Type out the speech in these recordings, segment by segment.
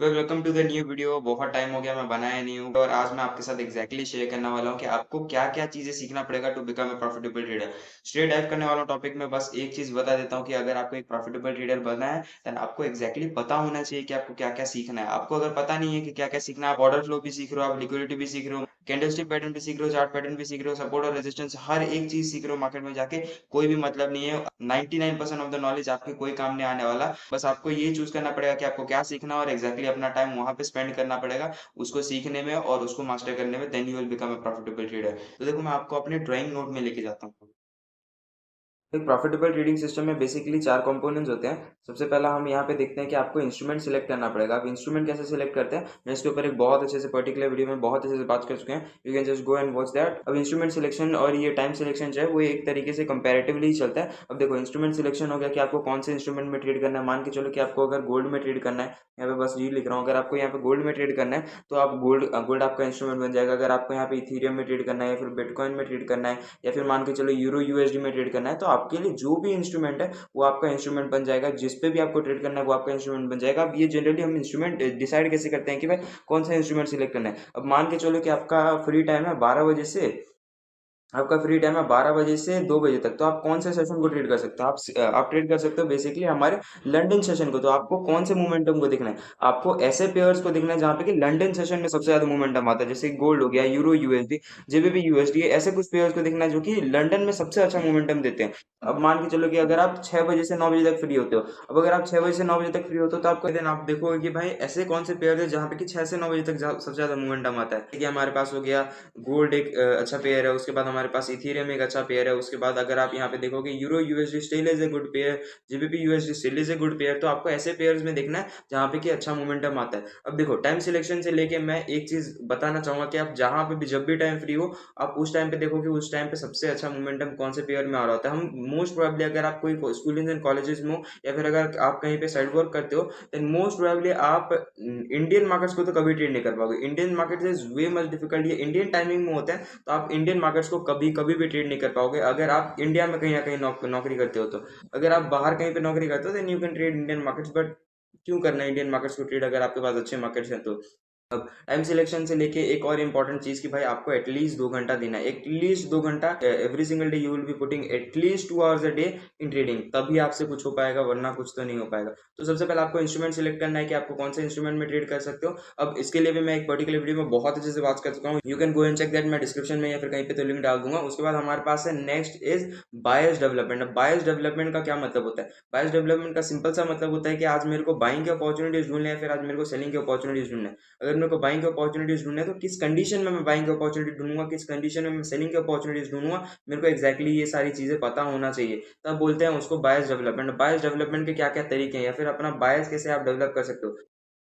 Welcome to the new video. बहुत time हो गया मैं बनाया नहीं हूँ और आज मैं आपके साथ एग्जैक्टली शेयर करने वाला हूँ कि आपको क्या क्या चीजें सीखना पड़ेगा to become a profitable trader. Straight dive करने वाला टॉपिक में बस एक चीज बता देता हूँ कि अगर आपको एक प्रॉफिटेबल ट्रेडर बनना है देन आपको एग्जैक्टली पता होना चाहिए कि आपको क्या क्या सीखना है। आपको अगर पता नहीं है कि क्या क्या सीखना है, आप ऑर्डर फ्लो भी सीख रहे हो, आप लिक्विडिटी भी सीख रहे हो, कैंडलस्टिक पैटर्न भी सीख रहे हो, चार्ट पैटर्न भी सीख रहे हो, सपोर्ट और रेजिस्टेंस हर एक चीज सीख रहे हो मार्केट में जाके, कोई भी मतलब नहीं है। 99% ऑफ द नॉलेज आपके कोई काम नहीं आने वाला। बस आपको ये चूज करना पड़ेगा कि आपको क्या सीखना है और एग्जैक्टली अपना टाइम वहां पे स्पेंड करना पड़ेगा उसको सीखने में और उसको मास्टर करने में। Then you will become a profitable trader. तो देखो मैं आपको अपने ड्राइंग नोट में लेके जाता हूँ। एक प्रॉफिटेबल ट्रेडिंग सिस्टम में बेसिकली 4 कंपोनेंट्स होते हैं। सबसे पहला हम यहाँ पे देखते हैं कि आपको इंस्ट्रूमेंट सिलेक्ट करना पड़ेगा। आप इंस्ट्रूमेंट कैसे सिलेक्ट करते हैं, मैं इसके ऊपर एक बहुत अच्छे से पर्टिकुलर वीडियो में बहुत अच्छे से बात कर चुके हैं। You can just go and watch that. अब इंस्ट्रूमेंट सिलेक्शन और ये टाइम सिलेक्शन जो है वो एक तरीके से कंपैरेटिवली ही चलता है। अब देखो इंस्ट्रूमेंट सिलेक्शन हो गया कि आपको कौन से इंस्ट्रूमेंट में ट्रेड करना है। मान के चलो कि आपको अगर गोल्ड में ट्रेड करना है, यहाँ पे बस ये लिख रहा हूँ, अगर आपको यहाँ पे गोल्ड में ट्रेड करना है तो आप गोल्ड आपका इंस्ट्रूमेंट बन जाएगा। अगर आपको यहाँ पे इथीरियम में ट्रेड करना है या फिर बिटकॉइन में ट्रेड करना है या फिर मान के चलो यूरो यूएसडी में ट्रेड करना है, तो आपके लिए जो भी इंस्ट्रूमेंट है वो आपका इंस्ट्रूमेंट बन जाएगा। जिस पे भी आपको ट्रेड करना है वो आपका इंस्ट्रूमेंट बन जाएगा। अब ये जनरली हम इंस्ट्रूमेंट डिसाइड कैसे करते हैं कि भाई कौन सा इंस्ट्रूमेंट सिलेक्ट करना है। अब मान के चलो कि आपका फ्री टाइम है 12 बजे से, आपका फ्री टाइम है 12 बजे से 2 बजे तक, तो आप कौन से सेशन को ट्रेड कर सकते हो। आप ट्रेड कर सकते हो बेसिकली हमारे लंदन सेशन को। तो आपको कौन से मोमेंटम को देखना है, आपको ऐसे पेयर्स को देखना है जहां पे कि लंदन सेशन में सबसे ज्यादा मोमेंटम आता है, जैसे गोल्ड हो गया, यूरो यूएसडी, जेबीपी यूएसडी, ऐसे कुछ पेयर्स को देखना है जो कि लंदन में सबसे अच्छा मोमेंटम देते हैं। अब मान के चलो कि अगर आप 6 बजे से 9 बजे तक फ्री होते हो, अब अगर आप 6 बजे से 9 बजे तक फ्री होते हो तो आपको दिन आप देखोगे कि भाई ऐसे कौन से पेयर है जहाँ पे कि 6 से 9 बजे तक सबसे ज्यादा मोमेंटम आता है। कि हमारे पास हो गया गोल्ड एक अच्छा पेयर है, उसके बाद हमारे पास इथेरियम एक अच्छा पेयर है, उसके बाद अगर आप यहाँ पे देखोगे euro USD still is a good pair, GBP USD still is a good pair. तो आपको ऐसे पेयर्स में देखना है जहाँ पे कि अच्छा मोमेंटम आता है। अब देखो टाइम सिलेक्शन से लेके मैं एक चीज बताना चाहूंगा कि आप जहाँ पे भी जब भी टाइम फ्री हो आप उस टाइम पे देखो कि उस टाइम पे सबसे अच्छा मोमेंटम कौन से पेयर में आ रहा होता है। हम मोस्ट प्रोबेबली अगर आप कोई स्कूलिंग एंड कॉलेजेस में हो या फिर अगर आप कहीं पे साइड वर्क करते हो देन मोस्ट प्रोबेबली आप इंडियन मार्केट्स को तो कभी ट्रेड नहीं कर पाओगे। Indian market is way much difficult, ये इंडियन टाइमिंग में होता है, तो आप इंडियन मार्केट्स को कभी कभी भी ट्रेड नहीं कर पाओगे अगर आप इंडिया में कहीं ना कहीं नौकरी करते हो। तो अगर आप बाहर कहीं पे नौकरी करते हो then you can trade Indian markets, but क्यों करना है इंडियन मार्केट्स को ट्रेड अगर आपके पास अच्छे मार्केट्स हैं तो। अब टाइम सिलेक्शन से लेके एक और इम्पोर्टेंट चीज कि भाई आपको एटलीस्ट 2 घंटा देना है, एटलीस्ट 2 घंटा every single day. You will be putting at least 2 hours a day in trading, तभी आपसे कुछ हो पाएगा वरना कुछ तो नहीं हो पाएगा। तो सबसे पहले आपको इंस्ट्रूमेंट सिलेक्ट करना है कि आपको कौन से इंस्ट्रूमेंट में ट्रेड कर सकते हो। अब इसके लिए भी मैं एक पर्टिकुलर वीडियो में बहुत अच्छे से बात कर चुका हूँ, you can go and check that, मैं डिस्क्रिप्शन में या फिर कहीं पे तो लिंक डाल दूंगा। उसके बाद हमारे पास है नेक्स्ट इज बायस डेवलपमेंट। अब बायस डेवलपमेंट का क्या मतलब होता है, बायस डेवलपमेंट का सिंपल सा मतलब होता है कि आज मेरे को बाइंग की अपॉर्चुनिटीज ढूंढनी है, फिर आज मेरे को सेलिंग की अपॉर्चुनिटीज ढूंढना है। अगर मेरे को बाइंग की अपॉर्चुनिटीज ढूंढना है तो किस कंडीशन में मैं बाइंग की अपॉर्चुनिटी ढूंढूंगा, किस कंडीशन में मैं सेलिंग की अपॉर्चुनिटीज ढूंढूंगा, मेरे को एक्जैक्टली ये सारी चीजें पता होना चाहिए। तब बोलते हैं उसको बायस डेवलपमेंट। बायस डेवलपमेंट के क्या क्या तरीके हैं या फिर अपना बायस कैसे आप डेवलप कर सकते हो।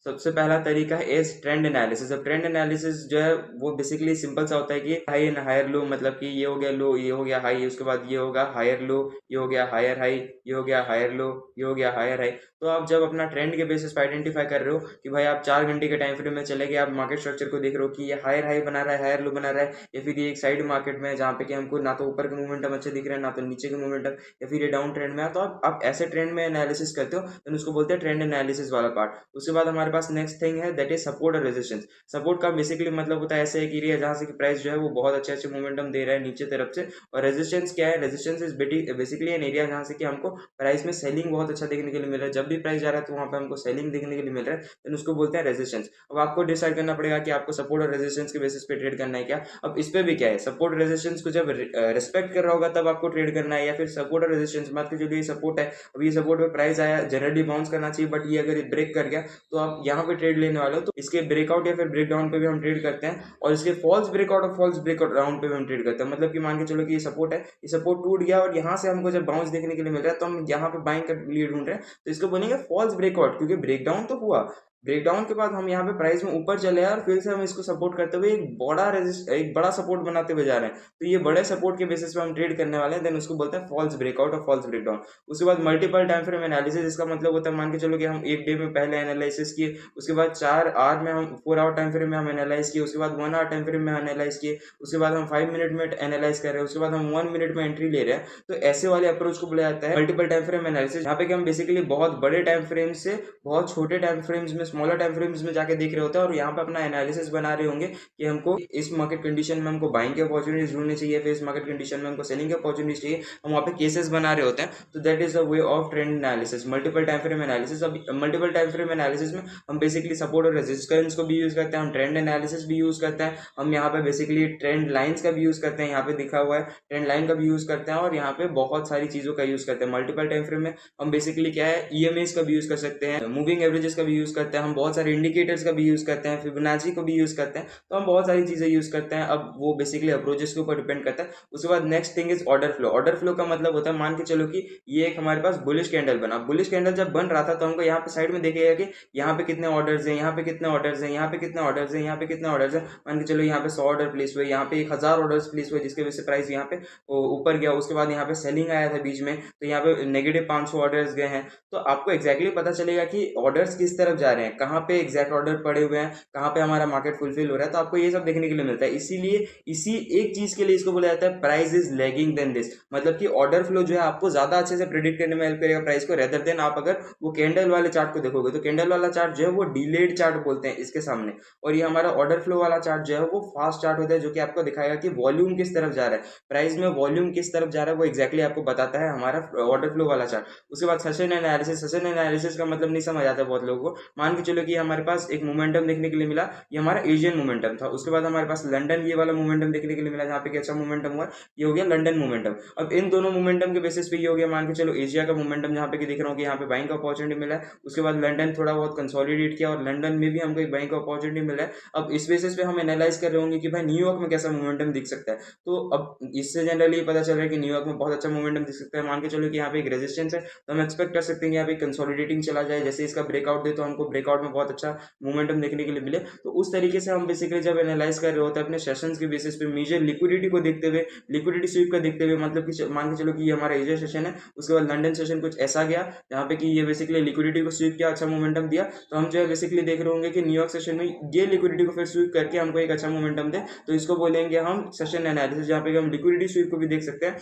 सबसे पहला तरीका है इज ट्रेंड एनालिसिस। अब ट्रेंड एनालिसिस जो है वो बेसिकली सिंपल सा होता है कि हाई एंड हायर लो, मतलब कि ये हो गया लो, ये हो गया हाई, उसके बाद ये होगा हायर लो, ये हो गया हायर हाई, ये हो गया हायर लो, ये हो गया हायर हाई। तो आप जब अपना ट्रेंड के बेसिस पे आइडेंटिफाई कर रहे हो कि भाई आप 4 घंटे के टाइम फ्रेम में चले गए, आप मार्केट स्ट्रक्चर को देख रहे हो कि ये हायर हाई बना रहा है, हायर लो बना रहा है, या फिर ये एक साइड मार्केट में है जहाँ पे कि हमको ना तो ऊपर के मोमेंटम अच्छे दिख रहे हैं ना तो नीचे के मोमेंटम, या फिर ये डाउन ट्रेंड में है, तो आप ऐसे ट्रेंड में एनालिसिस करते हो तो उसको बोलते हैं ट्रेंड एनालिसिस वाला पार्ट। उसके बाद हमारे पास नेक्स्ट थिंग है दैट इज सपोर्ट और रेजिस्टेंस। सपोर्ट का बेसिकली मतलब होता है ऐसे एक एरिया जहाँ से कि प्राइस जो है वो बहुत अच्छे अच्छे मोमेंटम दे रहा है नीचे तरफ से। और रेजिस्टेंस क्या है, resistance is basically an area जहाँ से कि हमको प्राइस में सेलिंग बहुत अच्छा देखने के लिए मिल रहा है। जब भी प्राइस जा रहा है तो वहाँ पे हमको सेलिंग देखने के लिए मिल रहा है, देन उसको बोलते हैं रेजिस्टेंस। अब आपको डिसाइड करना पड़ेगा कि आपको सपोर्ट और रेजिस्टेंस के बेसिस पे ट्रेड करना है क्या। अब इस पे भी क्या है, सपोर्ट रेजिस्टेंस को जब रिस्पेक्ट कर रहा होगा तब आपको ट्रेड करना है, या फिर सपोर्ट और रेजिस्टेंस मान के जो ये सपोर्ट है, अब ये सपोर्ट पे प्राइस आया, जनरली बाउंस करना चाहिए, बट ये अगर ब्रेक कर गया तो आप यहाँ पे ट्रेड लेने वाले हो। तो इसके ब्रेकआउट या फिर ब्रेक डाउन पे भी हम ट्रेड करते हैं, और इसके फॉल्स ब्रेकआउट और फॉल्स ब्रेकआउट डाउन पे भी हम ट्रेड करते हैं। मतलब कि मान के चलो कि ये सपोर्ट है, ये सपोर्ट टूट गया और यहाँ से हमको जब बाउंस देखने के लिए मिल रहा है तो हम यहाँ पे बाइंग का लिए ढूंढ रहे हैं, तो इसको बोलेंगे फॉल्स ब्रेकआउट, क्योंकि ब्रेकडाउन तो हुआ, ब्रेकडाउन के बाद हम यहाँ पे प्राइस में ऊपर चले और फिर से हम इसको सपोर्ट करते हुए एक बड़ा सपोर्ट बनाते हुए जा रहे हैं। तो ये बड़े सपोर्ट के बेसिस पे हम ट्रेड करने वाले हैं, देन उसको बोलते हैं फॉल्स ब्रेकआउट और फॉल्स ब्रेकडाउन। उसके बाद मल्टीपल टाइम फ्रेम एनालिसिस, इसका मतलब होता है मान के चलो कि हम एक डे में पहले एनालिसिस किए, उसके बाद 4 आवर में हम 4 आवर टाइम फ्रेम में हम एनालाइज किए, उसके बाद 1 आवर टाइम फ्रेम में एनालाइज किए, उसके बाद हम 5 मिनट में एनालाइज कर रहे हैं, उसके बाद हम 1 मिनट में एंट्री ले रहे हैं। तो ऐसे वाले अप्रोच को बोला जाता है मल्टीपल टाइम फ्रेम एनालिसिस, यहाँ पे कि हम बेसिकली बहुत बड़े टाइम फ्रेम से बहुत छोटे टाइम फ्रेम्स में स्मॉलर टाइम फ्रेम्स में जाके देख रहे होते हैं और यहाँ पे अपना एनालिसिस बना रहे होंगे कि हमको इस मार्केट कंडीशन में हमको बाइंग के अपॉर्चुनिटीज ढूंढनी चाहिए, फिर इस मार्केट कंडीशन में हमको सेलिंग के अपॉर्चुनिटीज चाहिए, हम वहाँ पे केसेस बना रहे होते हैं। तो that is the way of trend analysis, multiple time frame analysis. अब मल्टीपल टाइम फ्रेम एनालिसिस में हम बेसिकली सपोर्ट और रेजिस्टेंस को भी यूज करते हैं, हम ट्रेंड एनालिसिस भी यूज करते हैं, हम यहाँ पे बेसिकली ट्रेंड लाइंस का भी यूज करते हैं, यहाँ पे दिखा हुआ है ट्रेंड लाइन का भी यूज करते हैं, और यहाँ पे बहुत सारी चीजों का यूज करते हैं। मल्टीपल टाइम फ्रेम में हम बेसिकली क्या है, ईएमएस का भी यूज कर सकते हैं, मूविंग एवरेजेस का भी यूज करते हैं, हम बहुत सारे इंडिकेटर्स का भी यूज करते हैं, फिबोनाची को भी यूज करते हैं, तो हम बहुत सारी चीजें यूज करते हैं। अब वो बेसिकली अप्रोचेस के ऊपर डिपेंड करता है। उसके बाद next thing is order flow. Order flow का मतलब होता है, मान के चलो कि ये एक हमारे पास बुलिश कैंडल बना, बुलिश कैंडल जब बन रहा था तो हमको यहाँ पे साइड में देखेगा कि यहाँ पे कितने ऑर्डर्स हैं, यहाँ पे कितने ऑर्डर्स हैं, यहाँ पे कितने ऑर्डर्स हैं, यहाँ पे कितने ऑर्डर्स हैं। मान के चलो यहाँ पे 100 ऑर्डर प्लेस हुए, यहाँ पे 1000 ऑर्डर्स प्लेस हुए, जिसके वजह से प्राइस यहाँ पे ऊपर गया। उसके बाद यहाँ पे सेलिंग आया था बीच में, तो यहाँ पे नेगेटिव 500 ऑर्डर्स गए हैं। तो आपको एक्जैक्टली पता चलेगा कि ऑर्डर्स किस तरफ जा रहे हैं, कहाँ पे एग्जैक्ट ऑर्डर पड़े हुए हैं, कहाँ पे हमारा मार्केट फुलफिल हो रहा है। तो आपको ये सब देखने के लिए मिलता है। इसीलिए इसी एक चीज के लिए इसको बोला जाता है price is lagging then this, मतलब कि ऑर्डर फ्लो जो है आपको ज्यादा अच्छे से प्रेडिक्ट करने में हेल्प करेगा प्राइस को, रेदर देन आप अगर वो कैंडल वाले चार्ट को देखोगे। तो कैंडल वाला चार्ट जो है वो डिलेड चार्ट बोलते हैं इसके सामने, और ये हमारा ऑर्डर फ्लो वाला चार्ट जो है वो फास्ट चार्ट होता है, जो कि आपको दिखाएगा कि वॉल्यूम किस तरफ जा रहा है, प्राइस में वॉल्यूम किस तरफ जा रहा है, वो एक्जैक्टली आपको बताता है हमारा ऑर्डर फ्लो वाला चार्ट। उसके बाद सेशन एनालिसिस। सेशन एनालिसिस का मतलब नहीं समझ आता बहुत लोगों को। मान के चलो कि हमारे पास एक मोमेंटम देखने के लिए मिला, ये हमारा एशियन मोमेंटम था। उसके बाद हमारे पास लंदन ये वाला मोमेंटम देखने के लिए मिला, जहाँ पे अच्छा मोमेंटम हुआ, ये हो गया लंदन मोमेंटम। अब इन दोनों मोमेंटम के बेसिस पे ये हो गया, मान के चलो एशिया का मोमेंटम, जहाँ पे कि दिख रहा हूँ कि यहाँ पे बाइंग का अपॉर्चुनिटी मिला है। उसके बाद लंदन थोड़ा बहुत कंसोलिडेट किया और लंदन में भी हमको एक बाइंग का अपॉर्चुनिटी मिला है। अब इस बेसिस पे हम एनालाइज कर रहे होंगे कि भाई न्यूयॉर्क में कैसा मोमेंटम दिख सकता है। तो अब इससे जनरली पता चल रहा है कि न्यूयॉर्क में बहुत अच्छा मोमेंटम दिख सकता है। मान के चलो कि यहाँ पे एक रेजिस्टेंस है, तो हम एक्सपेक्ट कर सकते हैं कि यहाँ पे कंसोलिडेटिंग चला जाए, जैसे इसका ब्रेकआउट दे तो हमको ब्रेकआउट में बहुत अच्छा मोमेंटम देखने के लिए मिले। तो उस तरीके से हम बेसिकली जब एनालाइज कर रहे होते हैं अपने सेशंस के बेसिस पे, मेजर लिक्विडिटी को देखते हुए, लिक्विडिटी स्वीप का देखते हुए, मतलब कि मान के चलो कि ये हमारा एशिया सेशन है, उसके बाद लंदन सेशन कुछ ऐसा गया जहाँ पे कि ये बेसिकली लिक्विडिटी को स्वीप किया, अच्छा मोमेंटम दिया, तो हम जो है बेसिकली देख रहे होंगे कि न्यूयॉर्क सेशन में ये लिक्विडिटी को फिर स्वीप करके हमको एक अच्छा मोमेंटम दे, तो इसको बोलेंगे हम सेशन एनालिसिस, जहाँ पे हम लिक्विडिटी स्वीप को भी देख सकते हैं।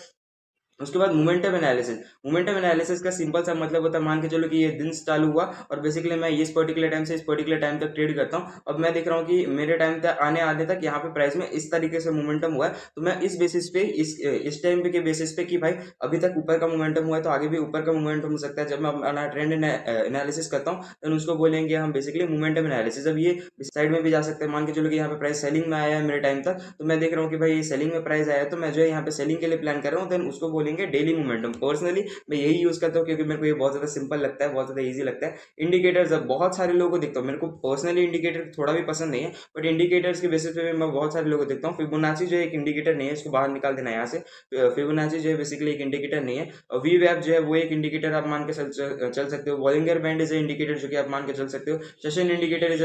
उसके बाद मोमेंटम एनालिसिस। मोमेंटम एनालिसिस का सिंपल सा मतलब होता है, मान के चलो कि ये दिन चालू हुआ और बेसिकली मैं इस पर्टिकुलर टाइम से इस पर्टिकुलर टाइम तक ट्रेड करता हूँ। अब मैं देख रहा हूँ कि मेरे टाइम तक आने तक यहाँ पे प्राइस में इस तरीके से मोमेंटम हुआ है, तो मैं इस बेसिस पे इस टाइम पे के बेसिस पे कि भाई अभी तक ऊपर का मोमेंटम हुआ है, तो आगे भी ऊपर का मोमेंटम हो सकता है। जब मैं अपना ट्रेंड एनालिसिस करता हूँ तो उसको बोलेंगे हम बेसिकली मोमेंटम एनालिसिस। अब ये साइड में भी जा सकते हैं, मान के चलो कि यहाँ पे प्राइस सेलिंग में आया है मेरे टाइम तक, तो मैं देख रहा हूँ कि भाई सेलिंग में प्राइस आया है, तो मैं जो है यहाँ पे सेलिंग के लिए प्लान कर रहा हूँ, देन उसको बोलेंगे डेली मोमेंटम। पर्सनली मैं यही यूज करता हूँ क्योंकि मेरे को ये बहुत ज्यादा सिंपल लगता है, बहुत ज्यादा इजी लगता है। इंडिकेटर्स अब बहुत सारे लोगों को देखता हूँ, मेरे को पर्सनली इंडिकेटर थोड़ा भी पसंद नहीं है, बट इंडिकेटर्स के बेसिस पे मैं बहुत सारे लोगों को देखता हूँ। फिबोनाची जो एक इंडिकेटर नहीं है, इसको बाहर निकाल देना यहाँ से। फिबोनाची जो है बेसिकली एक इंडिकेटर नहीं है। वी वेब जो है वो एक इंडिकेटर आप मान के चल सकते हो। बॉलिंगर बैंड इज इंडिकेटर जो कि आप मान के चल सकते हो। सेशन इंडिकेटर इज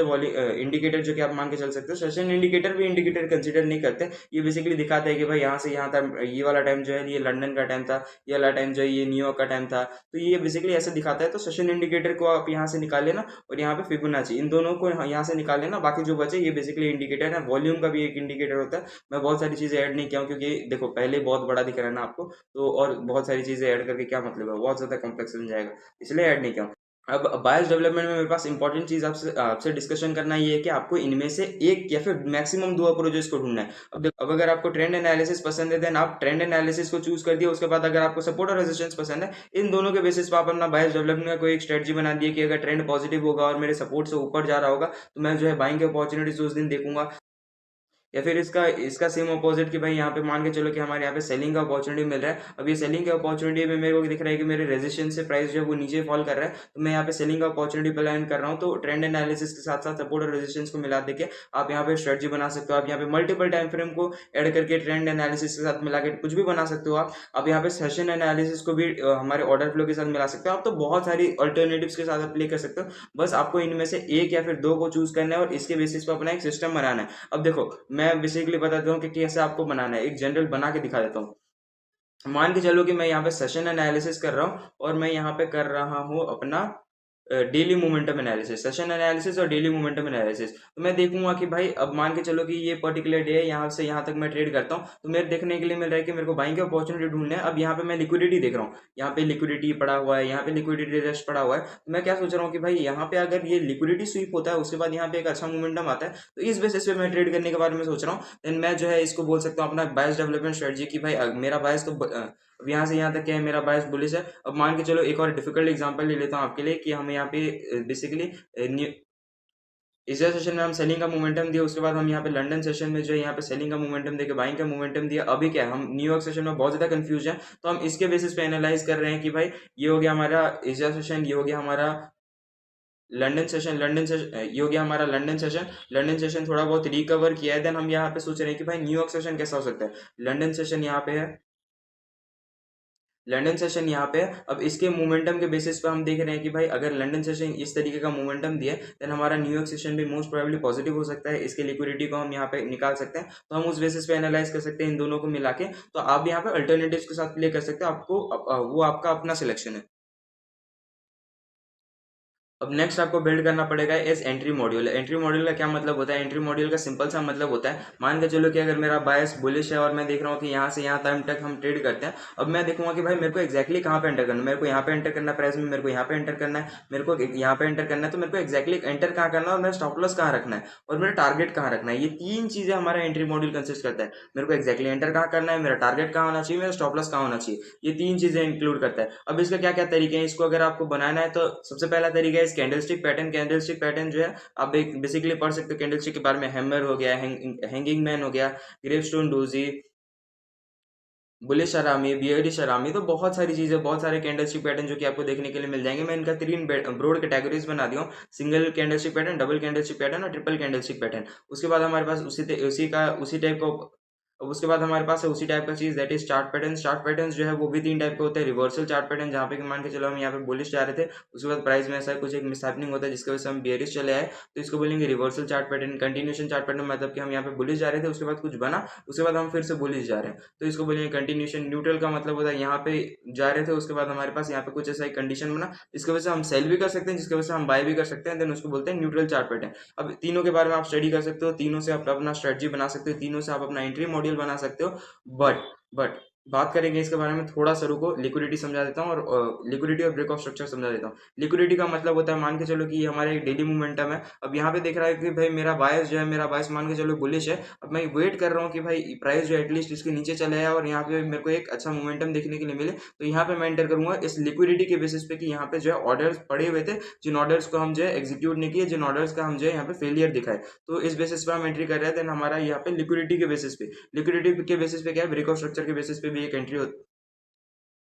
इंडिकेटर जो कि आप मान के चल सकते हो। सेशन इंडिकेटर भी इंडिकेटर कंसिडर नहीं करते, ये बेसिकली दिखाता है कि भाई यहाँ से यहाँ तक ये वाला टाइम जो है ये लंदन का टाइम था, ये वाला टाइम जो है ये न्यूयॉर्क का टाइम था, तो ये बेसिकली ऐसे दिखाता है। तो सेशन इंडिकेटर को आप यहाँ से निकाल लेना और यहाँ पे फिबोनाची, इन दोनों को यहाँ से निकाल लेना, बाकी जो बचे ये बेसिकली इंडिकेटर है। वॉल्यूम का भी एक इंडिकेटर होता है। मैं बहुत सारी चीजें ऐड नहीं किया हूँ क्योंकि देखो पहले बहुत बड़ा दिख रहा है ना आपको, तो और बहुत सारी चीजें ऐड करके क्या मतलब है, बहुत ज्यादा कॉम्प्लेक्स बन जाएगा, इसलिए ऐड नहीं किया। अब बायोस डेवलपमेंट में मेरे पास इंपॉर्टेंट चीज आपसे आपसे डिस्कशन करना ये है कि आपको इनमें से एक या फिर मैक्सिमम दो अप्रोचेस को ढूंढना है। अब देखो, अब अगर आपको ट्रेंड एनालिसिस पसंद है देन आप ट्रेंड एनालिसिस को चूज कर दिया। उसके बाद अगर आपको सपोर्ट और रेजिस्टेंस पसंद है, इन दोनों के बेसिस पर आप अपना बायोस डेवलपमेंट का कोई एक स्ट्रेटजी बना दिए कि अगर ट्रेंड पॉजिटिव होगा और मेरे सपोर्ट से ऊपर जा रहा होगा तो मैं जो है बाइंग की अपॉर्चुनिटीज उस दिन देखूंगा। या फिर इसका इसका सेम अपोजिट कि भाई यहाँ पे मान के चलो कि हमारे यहाँ पे सेलिंग का अपॉर्चुनिटी मिल रहा है। अब ये सेलिंग के अपॉर्चुनिटी में मेरे को दिख रहा है कि मेरे रेजिस्टेंस से प्राइस जो है वो नीचे फॉल कर रहा है, तो मैं यहाँ पे सेलिंग का अपॉर्चुनिटी प्लान कर रहा हूँ। तो ट्रेंड एनालिसिस के साथ साथ सपोर्ट और रेजिस्टेंस को मिला देके आप यहाँ पे स्ट्रेटजी बना सकते हो। आप यहाँ पे मल्टीपल टाइम फ्रेम को ऐड करके ट्रेंड एनालिसिस के साथ मिला के कुछ भी बना सकते हो। आप यहाँ पे सेशन एनालिसिस को भी हमारे ऑर्डर फ्लो के साथ मिला सकते हो। आप तो बहुत सारी अल्टरनेटिव्स के साथ अप्लाई कर सकते हो, बस आपको इनमें से एक या फिर दो को चूज करना है और इसके बेसिस पर अपना एक सिस्टम बनाना है। अब देखो मैं बेसिकली बता देता हूँ कि कैसे आपको बनाना है, एक जनरल बना के दिखा देता हूँ। मान के चलो कि मैं यहाँ पे सेशन एनालिसिस कर रहा हूँ और मैं यहाँ पे कर रहा हूँ अपना daily momentum analysis, session analysis और डेली मोमेंटम एनालिसिस। तो मैं देखूंगा कि भाई अब मान के चलो कि ये पर्टिकुलर डे है, यहाँ से यहाँ तक मैं ट्रेड करता हूँ, तो मेरे देखने के लिए मिल रहा है कि मेरे को बाइंग की अपॉर्चुनिटी ढूंढना है। अब यहाँ पे मैं लिक्विडिटी देख रहा हूँ, यहाँ पे लिक्विडिटी पड़ा हुआ है, यहाँ पे लिक्विडिटी रेस्ट पड़ा हुआ है। तो मैं क्या सोच रहा हूँ कि भाई यहाँ पे अगर ये लिक्विडिटी स्वीप होता है, उसके बाद यहाँ पे एक अच्छा मोमेंटम आता है, तो इस बेसिस पे मैं ट्रेड करने के बारे में सोच रहा हूँ। देन मैं जो है इसको बोल सकता हूँ अपना बायस डेवलपमेंट स्ट्रेटजी की भाई मेरा बायस तो अब यहाँ से यहाँ तक क्या है, मेरा बायस बुलिश है। अब मान के चलो एक और डिफिकल्ट एग्जांपल ले लेता हूँ आपके लिए कि हम यहाँ पे बेसिकली एशिया सेशन में हम सेलिंग का मोमेंटम दिया, उसके बाद हम यहाँ पे लंदन सेशन में जो है यहाँ पे सेलिंग का मोमेंटम देके बाइंग का मोमेंटम दिया। अभी क्या है, हम न्यूयॉर्क सेशन में बहुत ज्यादा कंफ्यूज है, तो हम इसके बेसिस पे एनालाइज कर रहे हैं कि भाई ये हो गया हमारा एशिया सेशन, ये हो गया हमारा लंदन सेशन, ये हो गया हमारा लंदन सेशन थोड़ा बहुत रिकवर किया है। देन हम यहाँ पे सोच रहे हैं कि भाई न्यूयॉर्क सेशन कैसा हो सकता है। लंदन सेशन यहाँ पे है, लंदन सेशन यहाँ पे है। अब इसके मोमेंटम के बेसिस पे हम देख रहे हैं कि भाई अगर लंदन सेशन इस तरीके का मोमेंटम दिया देन हमारा न्यूयॉर्क सेशन भी मोस्ट प्रोबेबली पॉजिटिव हो सकता है। इसके लिक्विडिटी को हम यहाँ पे निकाल सकते हैं, तो हम उस बेसिस पे एनालाइज कर सकते हैं इन दोनों को मिला के। तो आप यहाँ पे अल्टरनेटिव्स के साथ प्ले कर सकते हैं, आपको वो आपका अपना सिलेक्शन है। अब नेक्स्ट आपको बिल्ड करना पड़ेगा इस एंट्री मॉड्यूल। एंट्री मॉड्यूल का क्या मतलब होता है? एंट्री मॉड्यूल का सिंपल सा मतलब होता है, मान के चलो कि अगर मेरा बायस बुलिश है और मैं देख रहा हूँ कि यहाँ से यहाँ टाइम तक हम ट्रेड करते हैं। अब मैं देखूंगा कि भाई मेरे को एक्जैक्टली कहाँ पे एंटर करना है, मेरे को यहाँ पे एंटर करना है प्राइस में, मेरे को यहाँ पे एंटर करना है, मेरे को यहाँ पे एंटर करना है। तो मेरे को एक्जैक्टली एंटर कहाँ करना है और मेरा स्टॉप लॉस कहाँ रखना है और मेरा टारगेट कहाँ रखना है, ये तीन चीजें हमारा एंट्री मॉड्यूल कंसिस्ट करता है। मेरे को एक्जैक्टली एंटर कहाँ करना है, मेरा टारगेट कहाँ होना चाहिए, मेरा स्टॉप लॉस कहाँ होना चाहिए, ये तीन चीजें इंक्लूड करता है। अब इसका क्या क्या तरीके हैं, इसको अगर आपको बनाना है तो सबसे पहला तरीका है इस कैंडलस्टिक पैटर्न। कैंडलस्टिक पैटर्न जो है आप एक बेसिकली पढ़ सकते हो कैंडलस्टिक के बारे में, हैमर हो गया, हैंगिंग मैन हो गया, ग्रेवस्टोन डोजी, बुलिश अरामी, बियरिश अरामी, तो बहुत सारी चीजें, बहुत सारे कैंडलस्टिक पैटर्न जो कि आपको देखने के लिए मिल जाएंगे। मैं इनका तीन ब्रॉड कैटेगरीज बना दिया हूँ, single candlestick pattern, double candlestick pattern और ट्रिपल कैंडलस्टिक पैटर्न। उसके बाद हमारे पास उसी टाइप का, अब उसके बाद हमारे पास है उसी टाइप का चीज that is chart pattern. Chart pattern जो है वो भी तीन टाइप के होते हैं। रिवर्सल चार्ट पैटर्न, जहाँ पे कि मान के चलो हम यहाँ पे बुलिश जा रहे थे, उसके बाद प्राइस में ऐसा कुछ एक मिसहैपनिंग होता है जिसकी वजह से हम बेयरिश चले आए, तो इसको बोलेंगे reversal chart pattern. Continuation chart pattern मतलब कि हम यहाँ पे बुलिश जा रहे थे, उसके बाद कुछ बना, उसके बाद हम फिर से बुलिश जा रहे हैं, तो इसको बोलेंगे कंटिन्यूशन। न्यूट्रल का मतलब होता है यहाँ पे जा रहे थे, उसके बाद हमारे पास यहाँ पे कुछ ऐसा एक कंडीशन बना जिसकी वजह से हम सेल भी कर सकते हैं, जिसकी वजह से हम बाय भी कर सकते हैं, देन उसको बोलते हैं न्यूट्रल चार्ट पैटर्न। अब तीनों के बारे में आप स्टडी कर सकते हो, तीनों से आप अपना स्ट्रेटजी बना सकते हो, तीनों से आप अपना एंट्री मॉड्यूल बना सकते हो। बट बात करेंगे इसके बारे में, थोड़ा सा रुको, लिक्विडिटी समझा देता हूँ और लिक्विडिटी और ब्रेक ऑफ स्ट्रक्चर समझा देता हूँ। लिक्विडिटी का मतलब होता है, मान के चलो कि ये हमारे डेली मोमेंटम है। अब यहाँ पे देख रहा है कि भाई मेरा बायस जो है, मेरा बायस मान के चलो बुलिश है। अब मैं वेट कर रहा हूँ कि भाई प्राइस जो एटलीस्ट इसके नीचे चले आए और यहाँ पे मेरे को एक अच्छा मोमेंटम देखने के लिए मिले, तो यहाँ पे मैं एंटर करूंगा इस लिक्विडिटी के बेसिस पे कि यहाँ पे जो है ऑर्डर्स पड़े हुए थे, जिन ऑर्डर्स को हम जो है एग्जीक्यूट नहीं किए, जिन ऑर्डर्स का हम जो है यहाँ पे फेलियर दिखाए, तो इस बेसिस पे हम एंट्री कर रहे हैं। देन हमारा यहाँ पे लिक्विडिटी के बेसिस पे, लिक्विडिटी के बेसिस पे क्या है, ब्रेक ऑफ स्ट्रक्चर के बेसिस पे भी एक एंट्री होती है।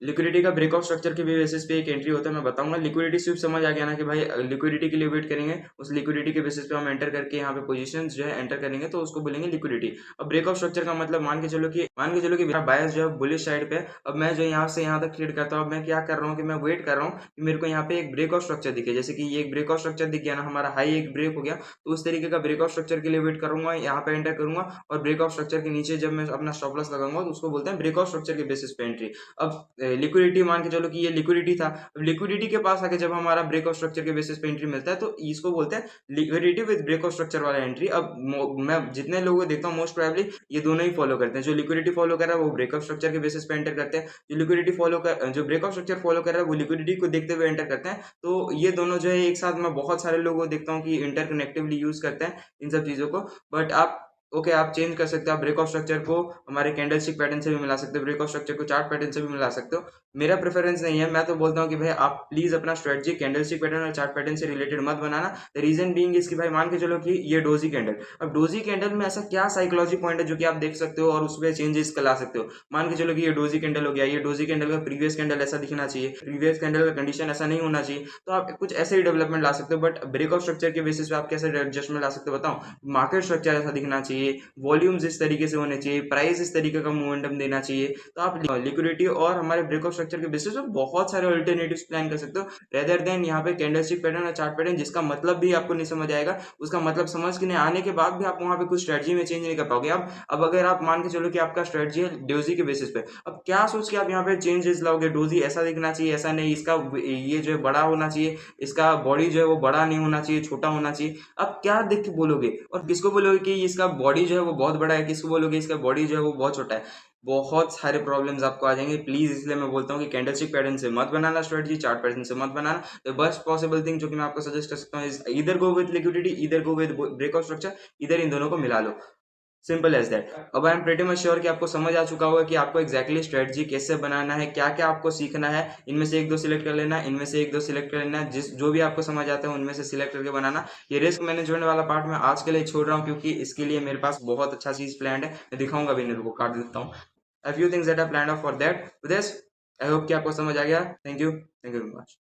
लिक्विडिटी का ब्रेक ऑफ स्ट्रक्चर के भी बेसिस पे एक एंट्री होता है, मैं बताऊंगा। लिक्विडिटी स्वीप समझ आ गया ना कि भाई लिक्विडिटी के लिए वेट करेंगे, उस लिक्विडिटी के बेसिस पे हम एंटर करके यहाँ पे पोजीशंस जो है एंटर करेंगे, तो उसको बोलेंगे लिक्विडिटी। अब ब्रेक ऑफ स्ट्रक्चर का मतलब मान के चलो कि मेरा बायस जो है बुलिश साइड पे, अब मैं जो यहाँ से यहाँ तक ट्रेड करता हूँ, अब मैं क्या कर रहा हूँ कि मैं वेट कर रहा हूँ कि मेरे को यहाँ पे एक ब्रेक ऑफ स्ट्रक्चर दिखे, जैसे कि ये एक ब्रेक ऑफ स्ट्रक्चर दिख गया ना, हमारा हाई एक ब्रेक हो गया, तो उस तरीके का ब्रेक ऑफ स्ट्रक्चर के लिए वेट करूंगा, यहाँ पे एंटर करूंगा और ब्रेक ऑफ स्ट्रक्चर के नीचे जब मैं अपना स्टॉप लॉस लगाऊंगा तो उसको बोलते हैं ब्रेक ऑफ स्ट्रक्चर के बेसिस पे एंट्री। अब लिक्विडिटी मान के चलो कि ये लिक्विडिटी था, अब लिक्विडिटी के पास आके जब हमारा ब्रेक ऑफ स्ट्रक्चर के बेसिस पे एंट्री मिलता है, तो इसको बोलते हैं liquidity with break of structure वाला एंट्री। अब मैं जितने लोगों को देखता हूँ मोस्ट प्रोबेबली ये दोनों ही फॉलो करते हैं। जो लिक्विडिटी फॉलो कर रहा है वो ब्रेक ऑफ स्ट्रक्चर के बेसिस पे एंटर करते हैं, जो ब्रेक ऑफ स्ट्रक्चर फॉलो कर रहा है वो लिक्विडिटी को देखते हुए एंटर करते हैं। तो ये दोनों जो है एक साथ, मैं बहुत सारे लोगों को देखता हूँ कि इंटरकनेक्टिवली यूज करते हैं इन सब चीजों को। बट आप ओके आप चेंज कर सकते हो, आप ब्रेक ऑफ स्ट्रक्चर को हमारे कैंडलस्टिक पैटर्न से भी मिला सकते हो, ब्रेक ऑफ स्ट्रक्चर को चार्ट पैटर्न से भी मिला सकते हो। मेरा प्रेफरेंस नहीं है, मैं तो बोलता हूँ कि भाई आप प्लीज अपना स्ट्रेटजी कैंडलस्टिक पैटर्न और चार्ट पैटर्न से रिलेटेड मत बनाना। द रीजन बीइंग इसकी भाई मान के चलो कि ये डोजी कैंडल, अब डोजी कैंडल में ऐसा क्या साइकोलॉजी पॉइंट है जो कि आप देख सकते हो और उसमें चेंजेस ला सकते हो। मान के चलो कि ये डोजी कैंडल हो गया, ये डोजी कैंडल का प्रीवियस कैंडल ऐसा दिखना चाहिए, प्रीवियस कैंडल का कंडीशन ऐसा नहीं होना चाहिए, तो आप कुछ ऐसे ही डेवलपमेंट ला सकते हो। बट ब्रेक ऑफ स्ट्रक्चर के बेसिस पे आप कैसे एडजस्टमेंट ला सकते हो बताओ, मार्केट स्ट्रक्चर ऐसा दिखना चाहिए, चाहिए, वॉल्यूम्स इस तरीके से होने चाहिए, प्राइस इस तरीके का मोमेंटम देना चाहिए। तो आप लिक्विडिटी और हमारे ब्रेकआउट स्ट्रक्चर के बेसिस पे बहुत सारे अल्टरनेटिव्स प्लान कर सकते हो, रेदर देन यहाँ पे कैंडलस्टिक पैटर्न और चार्ट पैटर्न जिसका मतलब भी आपको नहीं समझ आएगा, उसका मतलब समझ के नहीं आने के बाद भी आप वहां पे कुछ स्ट्रेटजी में चेंज नहीं कर पाओगे। आप अब अगर आप मान के चलो कि आपका स्ट्रेटजी है डोजी के बेसिस पे, अब क्या सोच के आप यहाँ पे चेंजेस लाओगे, डोजी ऐसा दिखना चाहिए, ऐसा नहीं, इसका ये जो है बड़ा होना चाहिए, इसका बॉडी जो है वो बड़ा नहीं होना चाहिए, छोटा होना चाहिए। अब क्या देख के बोलोगे, और किसको बोलोगे कि इसका बॉडी जो है वो बहुत बड़ा है, किसको बोलोगे इसका बॉडी जो है वो बहुत छोटा है। बहुत सारे प्रॉब्लम्स आपको आ जाएंगे। प्लीज इसलिए मैं बोलता हूँ कि कैंडलस्टिक पैटर्न से मत बनाना स्ट्रेटजी, चार्ट पैटर्न से मत बनाना। द बेस्ट पॉसिबल थिंग जो कि मैं आपको सजेस्ट कर सकता हूँ इज इधर गो विद लिक्विडिटी, इधर गो विद ब्रेकआउट स्ट्रक्चर, इधर इन दोनों को मिला लो, सिंपल एज दैट। अब I am pretty much sure कि आपको समझ आ चुका होगा कि आपको एक्जैक्टली स्ट्रेटजी कैसे बनाना है, क्या क्या आपको सीखना है। इनमें से एक दो सिलेक्ट कर लेना, इनमें से एक दो सिलेक्ट कर लेना, जिस जो भी आपको समझ आता है उनमें से सिलेक्ट करके बनाना। ये रिस्क मैनेजमेंट वाला पार्ट मैं आज के लिए छोड़ रहा हूँ क्योंकि इसके लिए मेरे पास बहुत अच्छा चीज प्लान है, मैं दिखाऊंगा भी, इनको काट देता हूँ। A few things that I planned out for that. With this, I hope कि आपको समझ आ गया। Thank you very much.